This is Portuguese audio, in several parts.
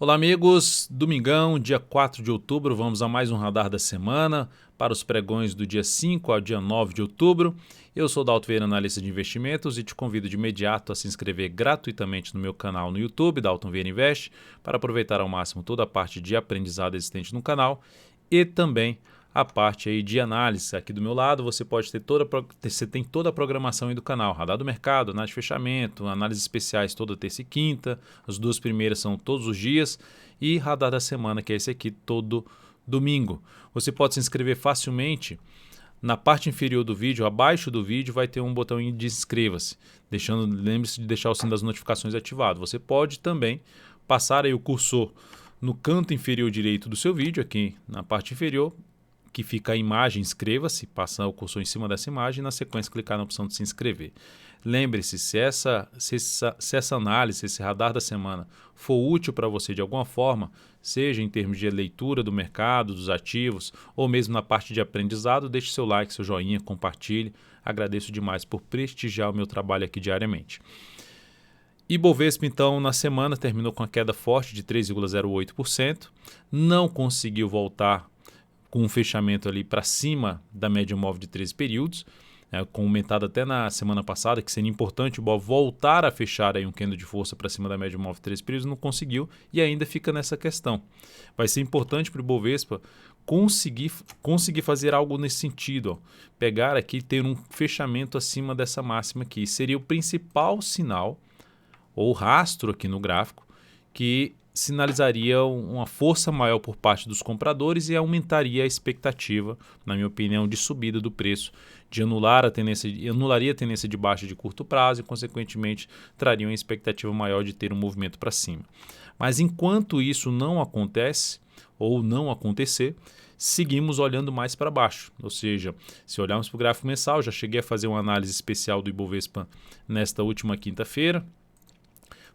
Olá amigos, domingão, dia 4 de outubro, vamos a mais um Radar da Semana para os pregões do dia 5 ao dia 9 de outubro. Eu sou Dalton Vieira, analista de investimentos, e te convido de imediato a se inscrever gratuitamente no meu canal no YouTube, Dalton Vieira Invest, para aproveitar ao máximo toda a parte de aprendizado existente no canal e também a parte aí de análise. Aqui do meu lado você pode ter você tem toda a programação aí do canal, Radar do Mercado, análise de fechamento, análises especiais toda terça e quinta, as duas primeiras são todos os dias, e Radar da Semana, que é esse aqui, todo domingo. Você pode se inscrever facilmente. Na parte inferior do vídeo, abaixo do vídeo, vai ter um botão de inscreva-se. Lembre-se de deixar o sino das notificações ativado. Você pode também passar aí o cursor no canto inferior direito do seu vídeo, aqui na parte inferior, que fica a imagem, inscreva-se, passar o cursor em cima dessa imagem e na sequência clicar na opção de se inscrever. Lembre-se, se essa análise, esse radar da semana for útil para você de alguma forma, seja em termos de leitura do mercado, dos ativos, ou mesmo na parte de aprendizado, deixe seu like, seu joinha, compartilhe. Agradeço demais por prestigiar o meu trabalho aqui diariamente. Ibovespa, então, na semana terminou com a queda forte de 3,08%, não conseguiu voltar com um fechamento ali para cima da média móvel de 13 períodos, comentado até na semana passada que seria importante o BOV voltar a fechar aí um candle de força para cima da média móvel de 13 períodos, não conseguiu e ainda fica nessa questão. Vai ser importante para o Ibovespa conseguir fazer algo nesse sentido, pegar aqui e ter um fechamento acima dessa máxima aqui. Seria o principal sinal ou rastro aqui no gráfico que sinalizaria uma força maior por parte dos compradores e aumentaria a expectativa, na minha opinião, de subida do preço, anularia a tendência de baixa de curto prazo e, consequentemente, traria uma expectativa maior de ter um movimento para cima. Mas enquanto isso não acontece ou não acontecer, seguimos olhando mais para baixo. Ou seja, se olharmos para o gráfico mensal, já cheguei a fazer uma análise especial do Ibovespa nesta última quinta-feira,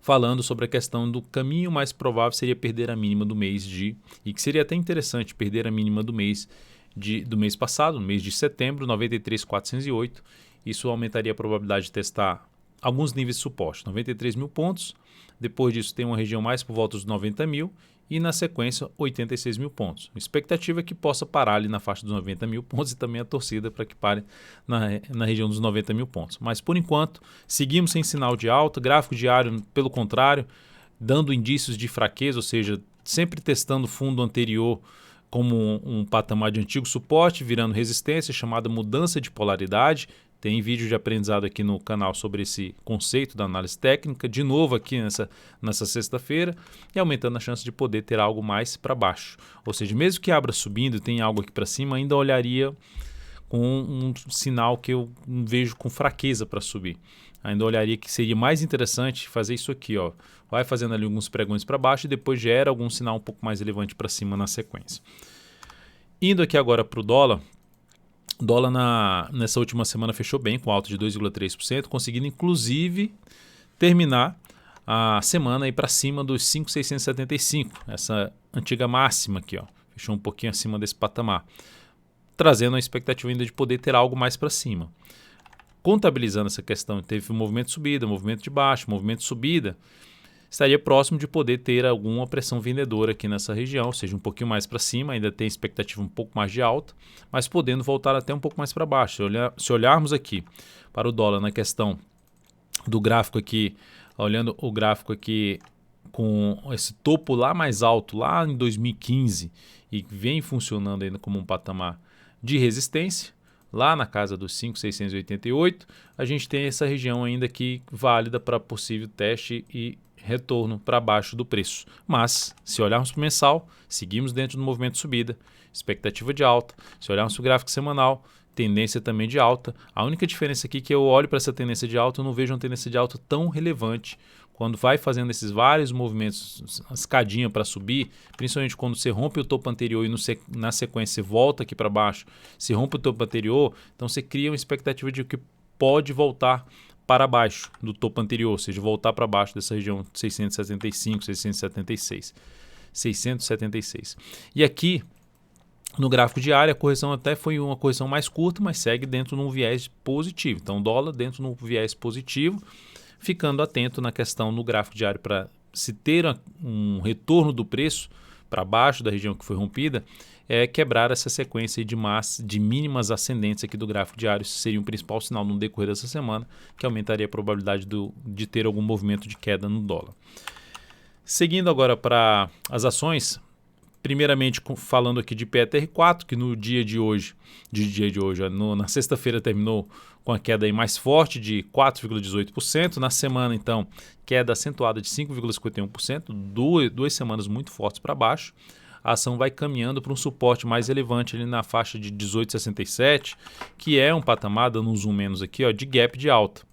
falando sobre a questão do caminho mais provável seria perder a mínima do mês e que seria até interessante perder a mínima do mês passado, no mês de setembro, 93.408. Isso aumentaria a probabilidade de testar alguns níveis de suporte, 93 mil pontos. Depois disso tem uma região mais por volta dos 90 mil e na sequência 86 mil pontos. A expectativa é que possa parar ali na faixa dos 90 mil pontos e também a torcida para que pare na região dos 90 mil pontos. Mas por enquanto seguimos sem sinal de alta, gráfico diário pelo contrário, dando indícios de fraqueza, ou seja, sempre testando o fundo anterior como um patamar de antigo suporte, virando resistência, chamada mudança de polaridade. Tem vídeo de aprendizado aqui no canal sobre esse conceito da análise técnica, de novo aqui nessa sexta-feira, e aumentando a chance de poder ter algo mais para baixo. Ou seja, mesmo que abra subindo e tenha algo aqui para cima, ainda olharia com um sinal que eu vejo com fraqueza para subir. Ainda olharia que seria mais interessante fazer isso aqui, ó. Vai fazendo ali alguns pregões para baixo e depois gera algum sinal um pouco mais relevante para cima na sequência. Indo aqui agora para o dólar. O dólar nessa última semana fechou bem, com alta de 2,3%, conseguindo inclusive terminar a semana para cima dos 5,675, essa antiga máxima aqui, ó, fechou um pouquinho acima desse patamar, trazendo a expectativa ainda de poder ter algo mais para cima. Contabilizando essa questão, teve um movimento de subida, movimento de baixa, movimento de subida, estaria próximo de poder ter alguma pressão vendedora aqui nessa região, ou seja, um pouquinho mais para cima, ainda tem expectativa um pouco mais de alta, mas podendo voltar até um pouco mais para baixo. Se olharmos aqui para o dólar na questão do gráfico aqui, olhando o gráfico aqui com esse topo lá mais alto, lá em 2015, e vem funcionando ainda como um patamar de resistência, lá na casa dos 5,688, a gente tem essa região ainda aqui válida para possível teste e retorno para baixo do preço. Mas, se olharmos para o mensal, seguimos dentro do movimento de subida, expectativa de alta. Se olharmos para o gráfico semanal, tendência também de alta. A única diferença aqui é que eu olho para essa tendência de alta, eu não vejo uma tendência de alta tão relevante. Quando vai fazendo esses vários movimentos, a escadinha para subir, principalmente quando você rompe o topo anterior e na sequência você volta aqui para baixo, se rompe o topo anterior, então você cria uma expectativa de que pode voltar para baixo do topo anterior, ou seja, voltar para baixo dessa região 675, 676. E aqui, no gráfico diário, a correção até foi uma correção mais curta, mas segue dentro de um viés positivo. Então, dólar dentro de um viés positivo, ficando atento na questão no gráfico diário para se ter um retorno do preço para baixo da região que foi rompida, é quebrar essa sequência de mínimas ascendentes aqui do gráfico diário. Isso seria um principal sinal no decorrer dessa semana, que aumentaria a probabilidade de ter algum movimento de queda no dólar. Seguindo agora para as ações, primeiramente falando aqui de PETR4, que no dia de hoje, na sexta-feira terminou com a queda aí mais forte de 4,18%. Na semana, então, queda acentuada de 5,51%, duas semanas muito fortes para baixo. A ação vai caminhando para um suporte mais relevante ali na faixa de 18,67, que é um patamar, dando um zoom menos aqui, ó, de gap de alta.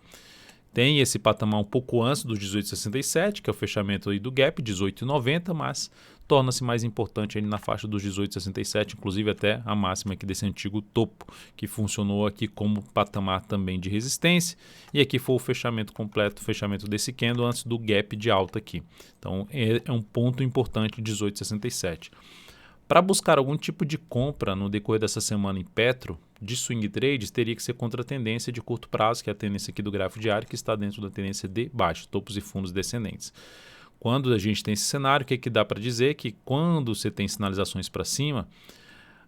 Tem esse patamar um pouco antes dos 18,67, que é o fechamento aí do gap, 18,90, mas torna-se mais importante aí na faixa dos 18,67, inclusive até a máxima aqui desse antigo topo, que funcionou aqui como patamar também de resistência, e aqui foi o fechamento completo, o fechamento desse candle antes do gap de alta aqui. Então é um ponto importante, 18,67. Para buscar algum tipo de compra no decorrer dessa semana em Petro, de swing trades, teria que ser contra a tendência de curto prazo, que é a tendência aqui do gráfico diário, que está dentro da tendência de baixo, topos e fundos descendentes. Quando a gente tem esse cenário, o que dá para dizer? Que quando você tem sinalizações para cima,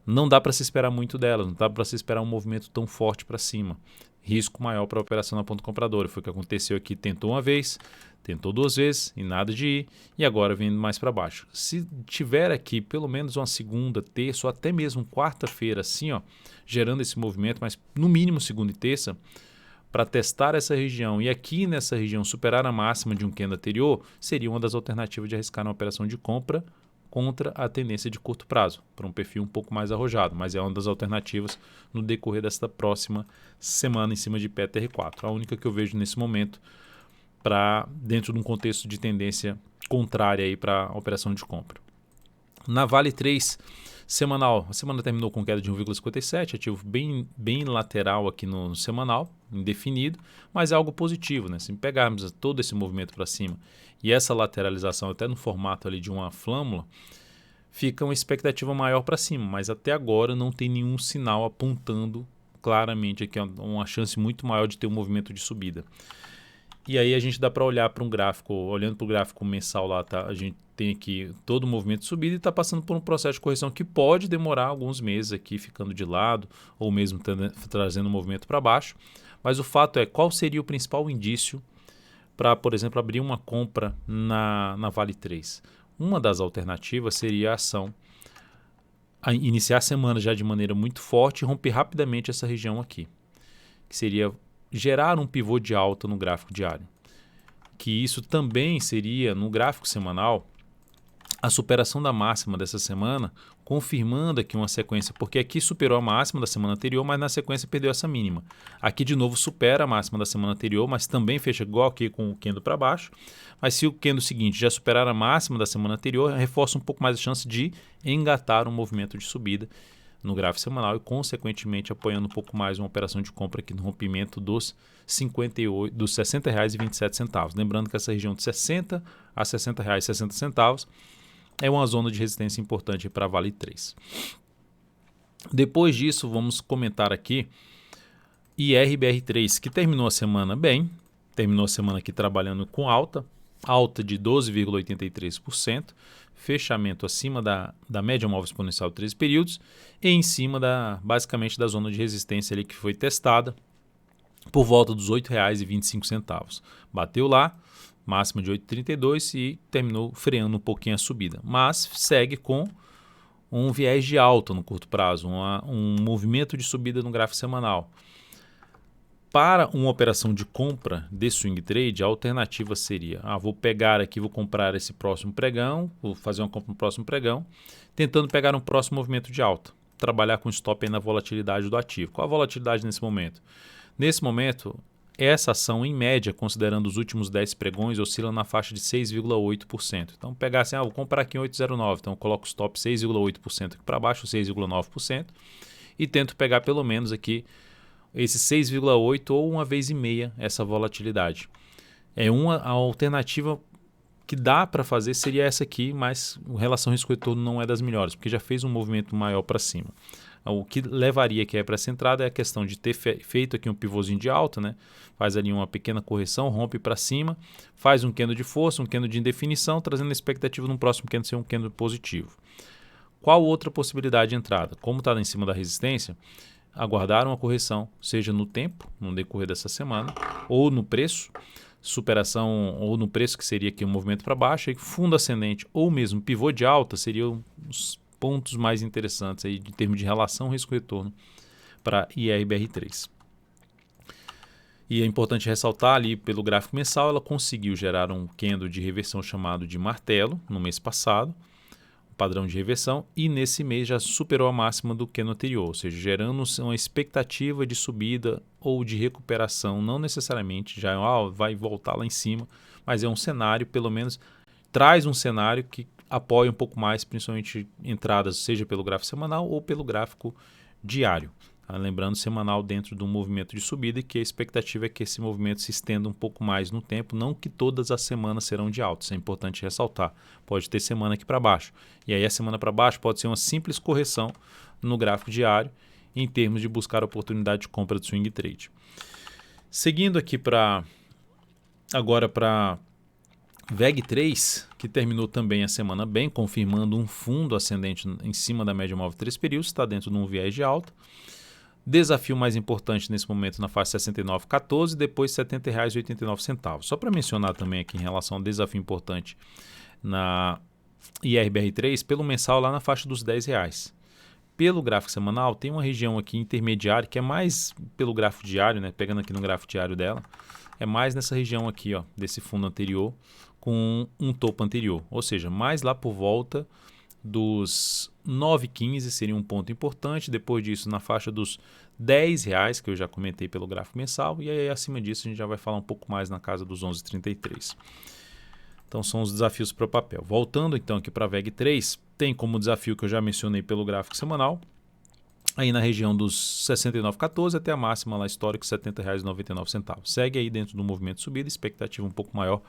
não dá para se esperar muito delas, não dá para se esperar um movimento tão forte para cima. Risco maior para a operação na ponta compradora. Foi o que aconteceu aqui, tentou uma vez, tentou duas vezes e nada de ir, e agora vindo mais para baixo. Se tiver aqui pelo menos uma segunda, terça ou até mesmo quarta-feira assim, ó, gerando esse movimento, mas no mínimo segunda e terça, para testar essa região e aqui nessa região superar a máxima de um candle anterior, seria uma das alternativas de arriscar uma operação de compra contra a tendência de curto prazo, para um perfil um pouco mais arrojado, mas é uma das alternativas no decorrer desta próxima semana em cima de PETR4. A única que eu vejo nesse momento para dentro de um contexto de tendência contrária aí para a operação de compra. Na Vale 3 semanal, a semana terminou com queda de 1,57, ativo bem lateral aqui no semanal, indefinido, mas é algo positivo, né? Se pegarmos todo esse movimento para cima e essa lateralização até no formato ali de uma flâmula, fica uma expectativa maior para cima, mas até agora não tem nenhum sinal apontando claramente aqui uma chance muito maior de ter um movimento de subida. E aí a gente dá para olhar para um gráfico, olhando para o gráfico mensal lá, tá? A gente tem aqui todo o movimento de subida e está passando por um processo de correção que pode demorar alguns meses aqui, ficando de lado ou mesmo trazendo o movimento para baixo. Mas o fato é, qual seria o principal indício para, por exemplo, abrir uma compra na Vale 3? Uma das alternativas seria a ação iniciar a semana já de maneira muito forte e romper rapidamente essa região aqui, que seria gerar um pivô de alta no gráfico diário, que isso também seria no gráfico semanal a superação da máxima dessa semana, confirmando aqui uma sequência, porque aqui superou a máxima da semana anterior, mas na sequência perdeu essa mínima. Aqui de novo supera a máxima da semana anterior, mas também fecha igual aqui com o candle para baixo. Mas se o candle seguinte já superar a máxima da semana anterior, reforça um pouco mais a chance de engatar um movimento de subida no gráfico semanal e, consequentemente, apoiando um pouco mais uma operação de compra aqui no rompimento dos R$ 60,27. Lembrando que essa região de 60 a R$ 60,60 é uma zona de resistência importante para a Vale 3. Depois disso, vamos comentar aqui IRBR3, que terminou a semana bem, terminou a semana aqui trabalhando com alta de 12,83%, fechamento acima da média móvel exponencial de 13 períodos e em cima basicamente da zona de resistência ali que foi testada por volta dos R$ 8,25. Bateu lá, máxima de 8,32 e terminou freando um pouquinho a subida, mas segue com um viés de alta no curto prazo, um movimento de subida no gráfico semanal. Para uma operação de compra de swing trade, a alternativa seria, vou pegar aqui, vou comprar esse próximo pregão, vou fazer uma compra no próximo pregão, tentando pegar um próximo movimento de alta, trabalhar com stop aí na volatilidade do ativo. Qual a volatilidade nesse momento? Nesse momento, essa ação, em média, considerando os últimos 10 pregões, oscila na faixa de 6,8%. Então, pegar assim, vou comprar aqui em 8,09, então eu coloco o stop 6,8% aqui para baixo, 6,9%, e tento pegar pelo menos aqui esse 6,8 ou uma vez e meia essa volatilidade. A alternativa que dá para fazer seria essa aqui, mas a relação risco-retorno não é das melhores, porque já fez um movimento maior para cima. O que levaria aqui para essa entrada é a questão de ter feito aqui um pivôzinho de alta, né? Faz ali uma pequena correção, rompe para cima, faz um candle de força, um candle de indefinição, trazendo a expectativa no próximo candle ser um candle positivo. Qual outra possibilidade de entrada? Como está em cima da resistência, aguardar uma correção, seja no tempo, no decorrer dessa semana, ou no preço, superação, ou no preço que seria aqui um movimento para baixo, e fundo ascendente ou mesmo pivô de alta seriam os pontos mais interessantes aí, em termos de relação risco-retorno para IRBR3. E é importante ressaltar ali pelo gráfico mensal, ela conseguiu gerar um candle de reversão chamado de martelo no mês passado, padrão de reversão, e nesse mês já superou a máxima do candle anterior, ou seja, gerando uma expectativa de subida ou de recuperação, não necessariamente já vai voltar lá em cima, mas é um cenário, pelo menos traz um cenário que apoia um pouco mais, principalmente entradas, seja pelo gráfico semanal ou pelo gráfico diário. Lembrando, semanal dentro de um movimento de subida, e que a expectativa é que esse movimento se estenda um pouco mais no tempo, não que todas as semanas serão de alta, isso é importante ressaltar. Pode ter semana aqui para baixo, e aí a semana para baixo pode ser uma simples correção no gráfico diário, em termos de buscar oportunidade de compra de swing trade. Seguindo aqui agora para VEG3, que terminou também a semana bem, confirmando um fundo ascendente em cima da média móvel 3 períodos, está dentro de um viés de alta. Desafio mais importante nesse momento na faixa 69,14 e depois R$ 70,89. Só para mencionar também aqui em relação ao desafio importante na IRBR3, pelo mensal lá na faixa dos R$10. Pelo gráfico semanal tem uma região aqui intermediária que é mais pelo gráfico diário, né? Pegando aqui no gráfico diário dela, é mais nessa região aqui, ó, desse fundo anterior com um topo anterior, ou seja, mais lá por volta dos 9,15 seria um ponto importante. Depois disso, na faixa dos R$10, que eu já comentei pelo gráfico mensal, e aí acima disso a gente já vai falar um pouco mais na casa dos 11,33. Então são os desafios para o papel. Voltando então aqui para a VEG3, tem como desafio que eu já mencionei pelo gráfico semanal, aí na região dos 69,14 até a máxima lá histórica R$ 70,99. Segue aí dentro do movimento de subida, expectativa um pouco maior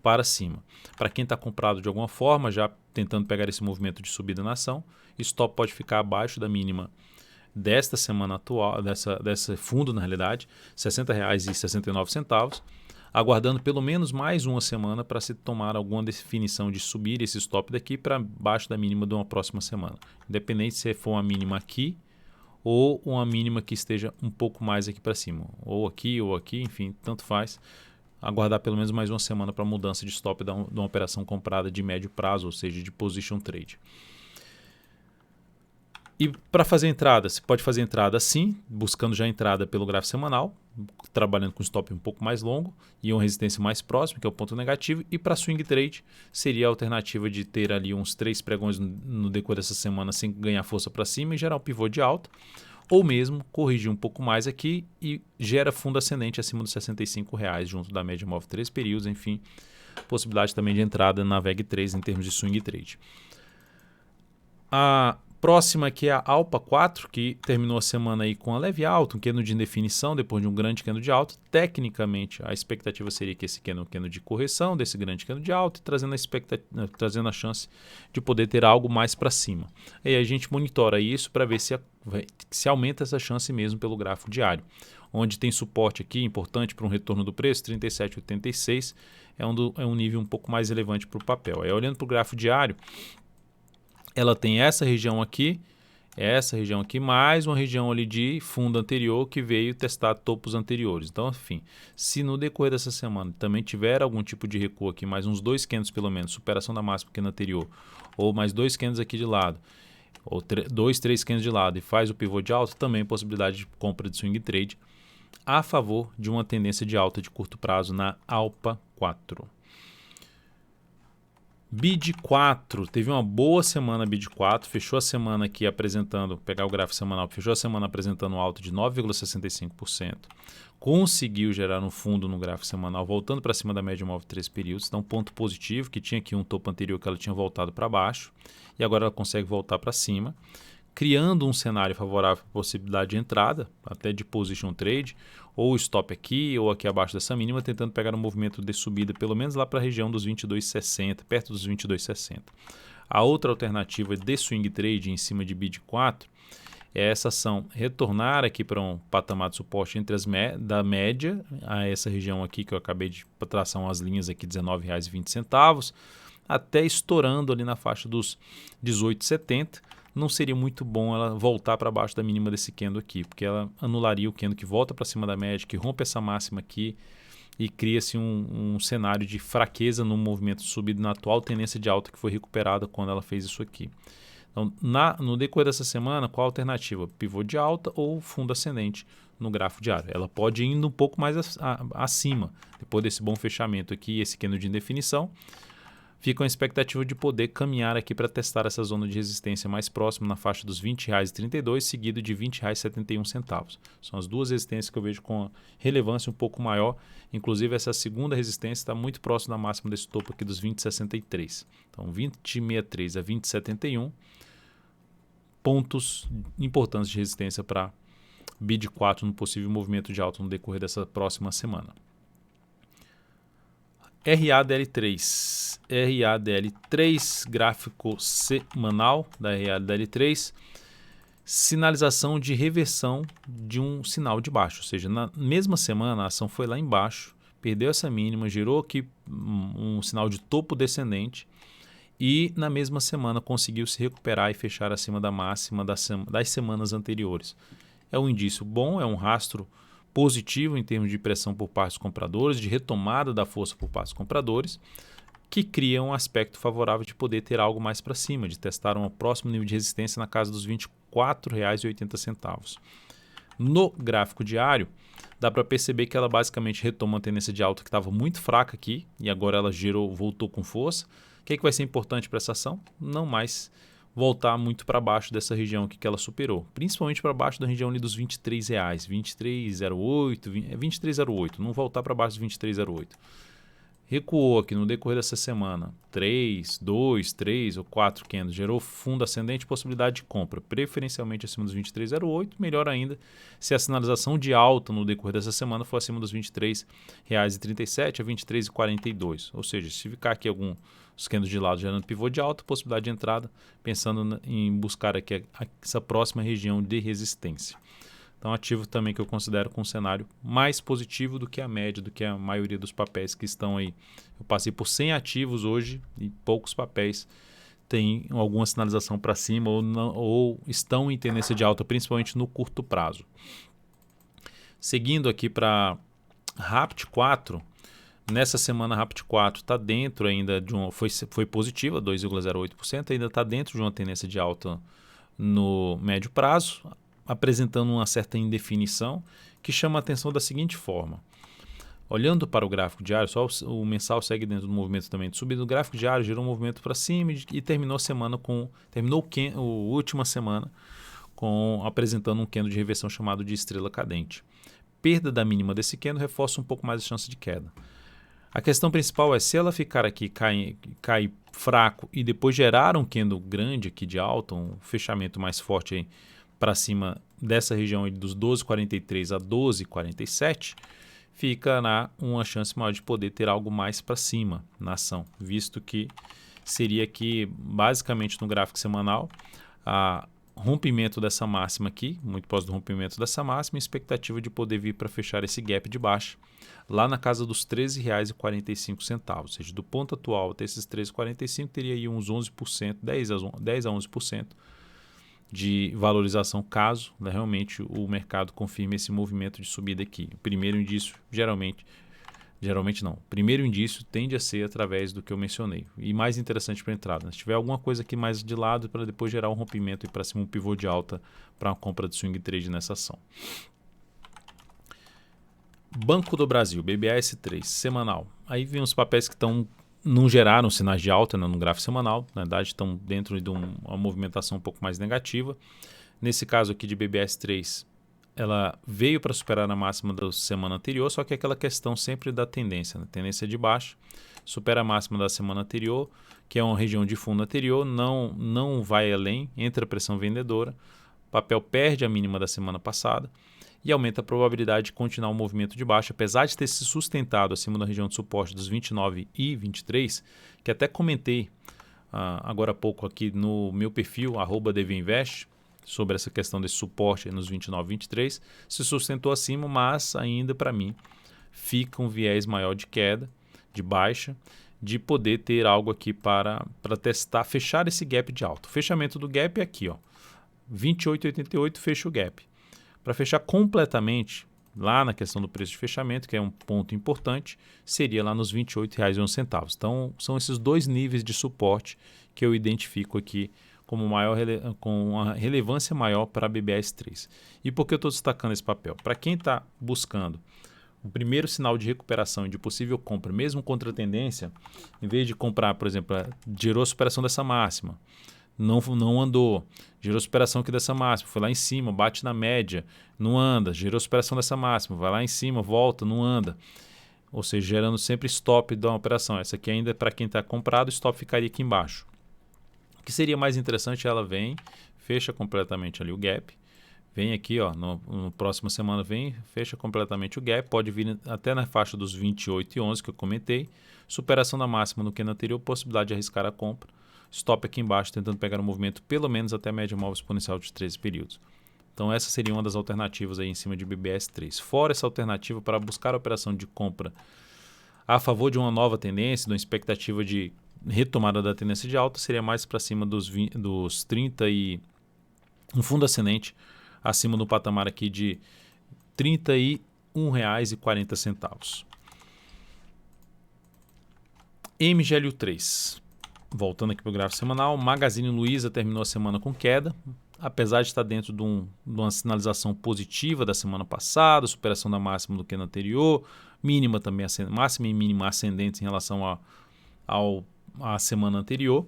para cima. Para quem está comprado de alguma forma, já tentando pegar esse movimento de subida na ação, stop pode ficar abaixo da mínima desta semana atual, desse fundo na realidade, R$ 60,69, aguardando pelo menos mais uma semana para se tomar alguma definição de subir esse stop daqui para baixo da mínima de uma próxima semana. Independente se for uma mínima aqui ou uma mínima que esteja um pouco mais aqui para cima, ou aqui, enfim, tanto faz. Aguardar pelo menos mais uma semana para mudança de stop de uma operação comprada de médio prazo, ou seja, de position trade. E para fazer entrada, você pode fazer entrada sim, buscando já entrada pelo gráfico semanal, trabalhando com stop um pouco mais longo e uma resistência mais próxima, que é o ponto negativo. E para swing trade seria a alternativa de ter ali uns 3 pregões no decorrer dessa semana sem ganhar força para cima e gerar um pivô de alta, ou mesmo corrigir um pouco mais aqui e gera fundo ascendente acima dos R$ 65,00 junto da média móvel 3 períodos, enfim, possibilidade também de entrada na VEG3 em termos de swing trade. A próxima aqui é a Alpa 4, que terminou a semana aí com a leve alta, um candle de indefinição depois de um grande candle de alta. Tecnicamente, a expectativa seria que esse candle é um candle de correção desse grande candle de alta e trazendo a chance de poder ter algo mais para cima. E aí a gente monitora isso para ver se aumenta essa chance mesmo pelo gráfico diário. Onde tem suporte aqui importante para um retorno do preço, 37,86 é um nível um pouco mais relevante para o papel. Aí olhando para o gráfico diário, ela tem essa região aqui, mais uma região ali de fundo anterior que veio testar topos anteriores. Então, enfim, se no decorrer dessa semana também tiver algum tipo de recuo aqui, mais uns 2 candles pelo menos, superação da máxima que no anterior, ou mais 2 candles aqui de lado, ou 2, 3 candles de lado e faz o pivô de alta, também possibilidade de compra de swing trade a favor de uma tendência de alta de curto prazo na Alpa 4. BID4, teve uma boa semana BID4, fechou a semana aqui apresentando, pegar o gráfico semanal, fechou a semana apresentando um alto de 9,65%, conseguiu gerar um fundo no gráfico semanal, voltando para cima da média móvel 3 períodos, então ponto positivo, que tinha aqui um topo anterior que ela tinha voltado para baixo, e agora ela consegue voltar para cima, criando um cenário favorável para a possibilidade de entrada, até de position trade, ou stop aqui ou aqui abaixo dessa mínima, tentando pegar um movimento de subida pelo menos lá para a região dos 22,60, perto dos 22,60. A outra alternativa de swing trade em cima de BID4 é essa ação retornar aqui para um patamar de suporte entre da média a essa região aqui que eu acabei de traçar umas linhas aqui, R$19,20, até estourando ali na faixa dos 18,70. Não seria muito bom ela voltar para baixo da mínima desse candle aqui, porque ela anularia o candle que volta para cima da média, que rompe essa máxima aqui e cria-se um cenário de fraqueza no movimento de subida na atual tendência de alta que foi recuperada quando ela fez isso aqui. Então, no decorrer dessa semana, qual a alternativa? Pivô de alta ou fundo ascendente no gráfico diário. Ela pode ir indo um pouco mais acima, depois desse bom fechamento aqui, esse candle de indefinição. Fica a expectativa de poder caminhar aqui para testar essa zona de resistência mais próxima na faixa dos R$20,32, seguido de R$20,71. São as duas resistências que eu vejo com relevância um pouco maior. Inclusive, essa segunda resistência está muito próxima da máxima desse topo aqui dos 20,63. Então, 20,63 a 20,71, pontos importantes de resistência para BID4 no possível movimento de alta no decorrer dessa próxima semana. RADL3, gráfico semanal da RADL3, sinalização de reversão de um sinal de baixo, ou seja, na mesma semana a ação foi lá embaixo, perdeu essa mínima, gerou aqui um sinal de topo descendente e na mesma semana conseguiu se recuperar e fechar acima da máxima das semanas anteriores. É um indício bom, é um rastro positivo em termos de pressão por parte dos compradores, de retomada da força por parte dos compradores, que cria um aspecto favorável de poder ter algo mais para cima, de testar um próximo nível de resistência na casa dos R$ 24,80. No gráfico diário, dá para perceber que ela basicamente retoma uma tendência de alta que estava muito fraca aqui e agora ela voltou com força. O que vai ser importante para essa ação? Não mais voltar muito para baixo dessa região aqui que ela superou, principalmente para baixo da região ali dos R$ 23,00, 23,08, 23,08, não voltar para baixo dos 23,08. Recuou aqui no decorrer dessa semana 3, 2, 3 ou 4 candles, gerou fundo ascendente, possibilidade de compra, preferencialmente acima dos 23,08, melhor ainda se a sinalização de alta no decorrer dessa semana for acima dos R$ 23,37 a R$ 23,42, ou seja, se ficar aqui alguns candles de lado gerando pivô de alta, possibilidade de entrada, pensando em buscar aqui essa próxima região de resistência. Então, ativo também que eu considero com um cenário mais positivo do que a média, do que a maioria dos papéis que estão aí. Eu passei por 100 ativos hoje e poucos papéis têm alguma sinalização para cima ou estão em tendência de alta, principalmente no curto prazo. Seguindo aqui para RAPT 4, nessa semana a RAPT 4 está dentro ainda de foi positiva, 2,08%, ainda está dentro de uma tendência de alta no médio prazo, apresentando uma certa indefinição que chama a atenção da seguinte forma. Olhando para o gráfico diário, só o mensal segue dentro do movimento também de subida. O gráfico diário gerou um movimento para cima e terminou a última semana apresentando um candle de reversão chamado de estrela cadente. Perda da mínima desse candle reforça um pouco mais a chance de queda. A questão principal é se ela ficar aqui, cair fraco e depois gerar um candle grande aqui de alta, um fechamento mais forte aí, para cima dessa região dos 12,43 a 12,47, fica uma chance maior de poder ter algo mais para cima na ação, visto que seria aqui basicamente no gráfico semanal rompimento dessa máxima aqui, muito próximo do rompimento dessa máxima, expectativa de poder vir para fechar esse gap de baixo lá na casa dos R$ 13,45, ou seja, do ponto atual até esses 13,45 teria aí uns 11%, 10 a 11% de valorização caso realmente o mercado confirme esse movimento de subida aqui. O primeiro indício, o primeiro indício tende a ser através do que eu mencionei. E mais interessante para a entrada, se tiver alguma coisa aqui mais de lado para depois gerar um rompimento e para cima um pivô de alta para uma compra de swing trade nessa ação. Banco do Brasil, BBAS3, semanal. Aí vem os papéis que não geraram sinais de alta, né, no gráfico semanal, na verdade estão dentro de uma movimentação um pouco mais negativa. Nesse caso aqui de BBAS3, ela veio para superar a máxima da semana anterior, só que é aquela questão sempre da tendência, né? Tendência de baixo, supera a máxima da semana anterior, que é uma região de fundo anterior, não vai além, entra a pressão vendedora, o papel perde a mínima da semana passada e aumenta a probabilidade de continuar o movimento de baixo, apesar de ter se sustentado acima da região de suporte dos 29 e 23, que até comentei agora há pouco aqui no meu perfil, @dvinvest. sobre essa questão desse suporte aí nos 29,23, se sustentou acima, mas ainda para mim fica um viés maior de queda, de baixa, de poder ter algo aqui para testar, fechar esse gap de alta. O fechamento do gap é aqui, ó, 28,88 fecha o gap. Para fechar completamente, lá na questão do preço de fechamento, que é um ponto importante, seria lá nos R$ 28,11. Então, são esses dois níveis de suporte que eu identifico aqui como com uma relevância maior para a BBS3. E por que eu estou destacando esse papel? Para quem está buscando o primeiro sinal de recuperação e de possível compra, mesmo contra a tendência, em vez de comprar, por exemplo, gerou a superação dessa máxima, não andou, gerou superação aqui dessa máxima, foi lá em cima, bate na média, não anda, gerou superação dessa máxima, vai lá em cima, volta, não anda. Ou seja, gerando sempre stop da operação. Essa aqui ainda para quem está comprado, o stop ficaria aqui embaixo. O que seria mais interessante, ela vem, fecha completamente ali o gap, vem aqui, ó, no próxima semana vem, fecha completamente o gap, pode vir até na faixa dos 28,11 que eu comentei, superação da máxima no candle anterior, possibilidade de arriscar a compra, stop aqui embaixo tentando pegar um movimento pelo menos até a média móvel exponencial de 13 períodos. Então essa seria uma das alternativas aí em cima de BBS3. Fora essa alternativa para buscar a operação de compra a favor de uma nova tendência, de uma expectativa de retomada da tendência de alta, seria mais para cima dos 30 e um fundo ascendente acima do patamar aqui de R$ 31,40. MGLU3. Voltando aqui para o gráfico semanal, Magazine Luiza terminou a semana com queda, apesar de estar dentro de uma sinalização positiva da semana passada, superação da máxima do que no anterior, mínima também, máxima e mínima ascendentes em relação à semana anterior.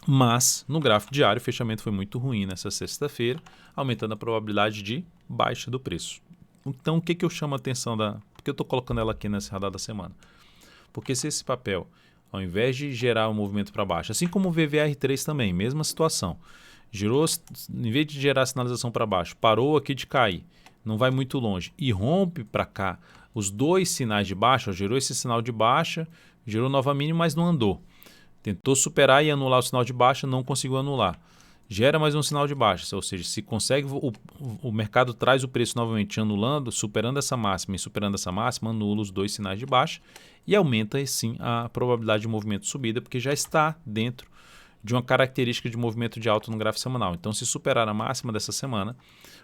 Mas no gráfico diário o fechamento foi muito ruim nessa sexta-feira, aumentando a probabilidade de baixa do preço. Então o que eu chamo a atenção porque eu estou colocando ela aqui nesse radar da semana? Porque se esse papel, ao invés de gerar um movimento para baixo, assim como o VVR3 também, mesma situação, gerou, em vez de gerar sinalização para baixo, parou aqui de cair, não vai muito longe e rompe para cá os dois sinais de baixa, gerou esse sinal de baixa, gerou nova mínima, mas não andou. Tentou superar e anular o sinal de baixa, não conseguiu anular. Gera mais um sinal de baixa, ou seja, se consegue, o mercado traz o preço novamente anulando, superando essa máxima e superando essa máxima, anula os dois sinais de baixa e aumenta sim a probabilidade de movimento de subida, porque já está dentro de uma característica de movimento de alta no gráfico semanal. Então, se superar a máxima dessa semana,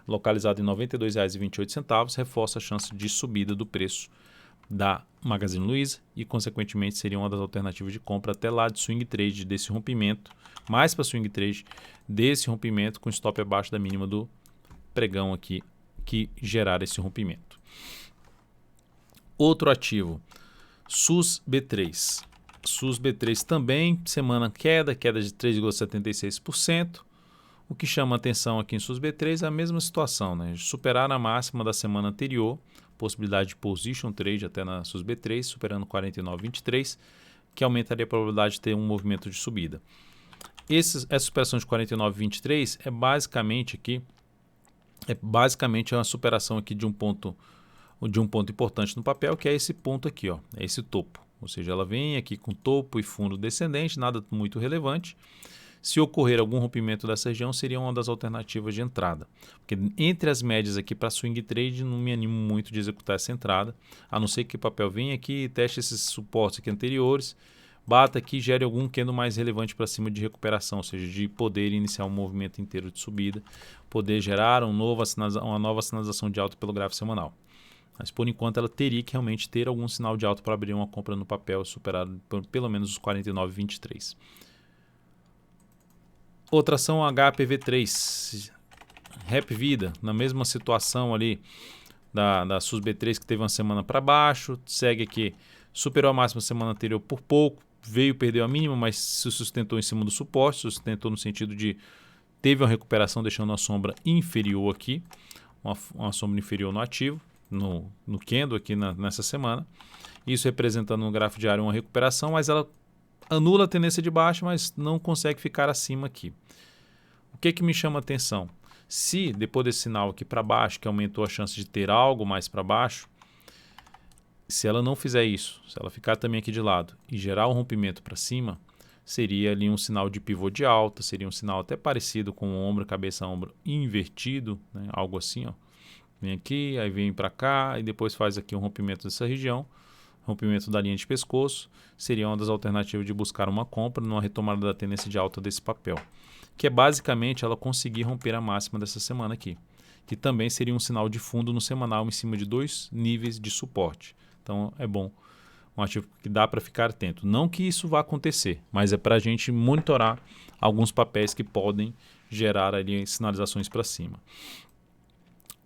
localizada em R$ 92,28, reforça a chance de subida do preço da Magazine Luiza e, consequentemente, seria uma das alternativas de compra até lá de swing trade desse rompimento, mais para swing trade desse rompimento com stop abaixo da mínima do pregão aqui que gerar esse rompimento. Outro ativo, SUS B3. SUS B3 também, semana queda de 3,76%. O que chama a atenção aqui em SUS B3 é a mesma situação, né? Superar a máxima da semana anterior, possibilidade de position trade até na SUS B3, superando 49,23, que aumentaria a probabilidade de ter um movimento de subida. Essa superação de 49,23 é basicamente uma superação aqui de um ponto importante no papel, que é esse ponto aqui, ó, é esse topo. Ou seja, ela vem aqui com topo e fundo descendente, nada muito relevante. Se ocorrer algum rompimento dessa região, seria uma das alternativas de entrada. Porque entre as médias aqui para swing trade, não me animo muito de executar essa entrada, a não ser que o papel venha aqui, teste esses suportes aqui anteriores, bata aqui e gere algum candle mais relevante para cima de recuperação, ou seja, de poder iniciar um movimento inteiro de subida, poder gerar uma nova sinalização de alta pelo gráfico semanal. Mas por enquanto ela teria que realmente ter algum sinal de alta para abrir uma compra no papel superado por pelo menos os 49,23. Outra ação HPV3, Rap Vida, na mesma situação ali da SUS B3 que teve uma semana para baixo, segue aqui, superou a máxima semana anterior por pouco, perdeu a mínima, mas se sustentou em cima do suporte, sustentou no sentido de teve uma recuperação deixando uma sombra inferior aqui, uma sombra inferior no ativo, no candle aqui nessa semana, isso representando no gráfico diário uma recuperação, mas ela anula a tendência de baixa, mas não consegue ficar acima aqui. O que me chama a atenção? Se depois desse sinal aqui para baixo, que aumentou a chance de ter algo mais para baixo, se ela não fizer isso, se ela ficar também aqui de lado e gerar um rompimento para cima, seria ali um sinal de pivô de alta, seria um sinal até parecido com o ombro, cabeça, ombro invertido, né? Algo assim, ó. Vem aqui, aí vem para cá e depois faz aqui um rompimento dessa região, rompimento da linha de pescoço, seria uma das alternativas de buscar uma compra numa retomada da tendência de alta desse papel, que é basicamente ela conseguir romper a máxima dessa semana aqui, que também seria um sinal de fundo no semanal em cima de 2 níveis de suporte. Então é bom, um ativo que dá para ficar atento. Não que isso vá acontecer, mas é para a gente monitorar alguns papéis que podem gerar ali sinalizações para cima.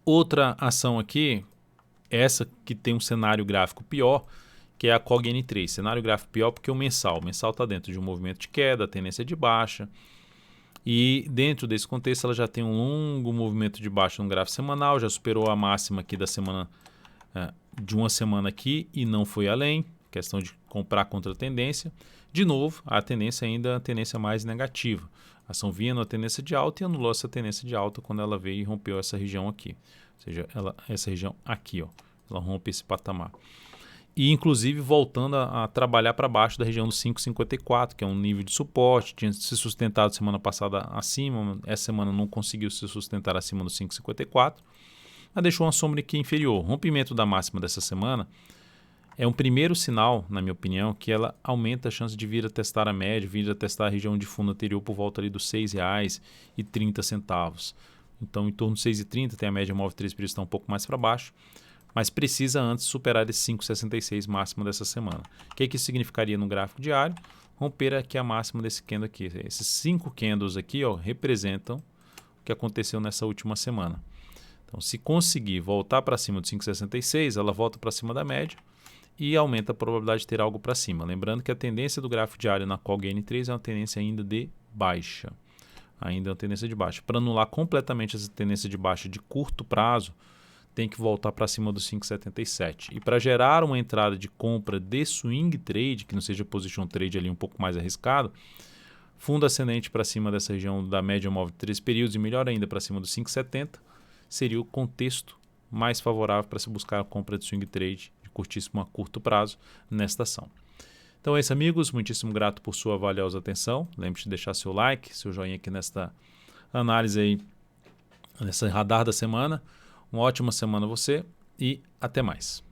Outra ação aqui, essa que tem um cenário gráfico pior, que é a COG-N3. Cenário gráfico pior porque o mensal está dentro de um movimento de queda, tendência de baixa. E dentro desse contexto ela já tem um longo movimento de baixa no gráfico semanal, já superou a máxima aqui da semana, de uma semana aqui e não foi além, questão de comprar contra a tendência. De novo, a tendência ainda é a tendência mais negativa. A ação vinha na tendência de alta e anulou essa tendência de alta quando ela veio e rompeu essa região aqui. Ou seja, essa região aqui, ó, ela rompe esse patamar. E inclusive voltando a trabalhar para baixo da região do 5,54, que é um nível de suporte, tinha se sustentado semana passada acima, essa semana não conseguiu se sustentar acima do 5,54, mas deixou uma sombra aqui inferior. O rompimento da máxima dessa semana é um primeiro sinal, na minha opinião, que ela aumenta a chance de vir a testar a média, vir a testar a região de fundo anterior por volta ali dos R$ 6,30. Então, em torno de 6,30, tem a média móvel 3 períodos, está um pouco mais para baixo, mas precisa antes superar esse 5,66 máximo dessa semana. O que isso significaria no gráfico diário? Romper aqui a máxima desse candle aqui. Esses 5 candles aqui, ó, representam o que aconteceu nessa última semana. Então, se conseguir voltar para cima do 5,66, ela volta para cima da média e aumenta a probabilidade de ter algo para cima. Lembrando que a tendência do gráfico diário na COG-N3 é uma tendência ainda de baixa. Ainda é uma tendência de baixa. Para anular completamente essa tendência de baixa de curto prazo, tem que voltar para cima dos 5,77. E para gerar uma entrada de compra de swing trade, que não seja position trade ali um pouco mais arriscado, fundo ascendente para cima dessa região da média móvel de 3 períodos e melhor ainda para cima dos 5,70, seria o contexto mais favorável para se buscar a compra de swing trade de curtíssimo a curto prazo nesta ação. Então é isso, amigos. Muitíssimo grato por sua valiosa atenção. Lembre-se de deixar seu like, seu joinha aqui nesta análise aí, nessa radar da semana. Uma ótima semana a você e até mais.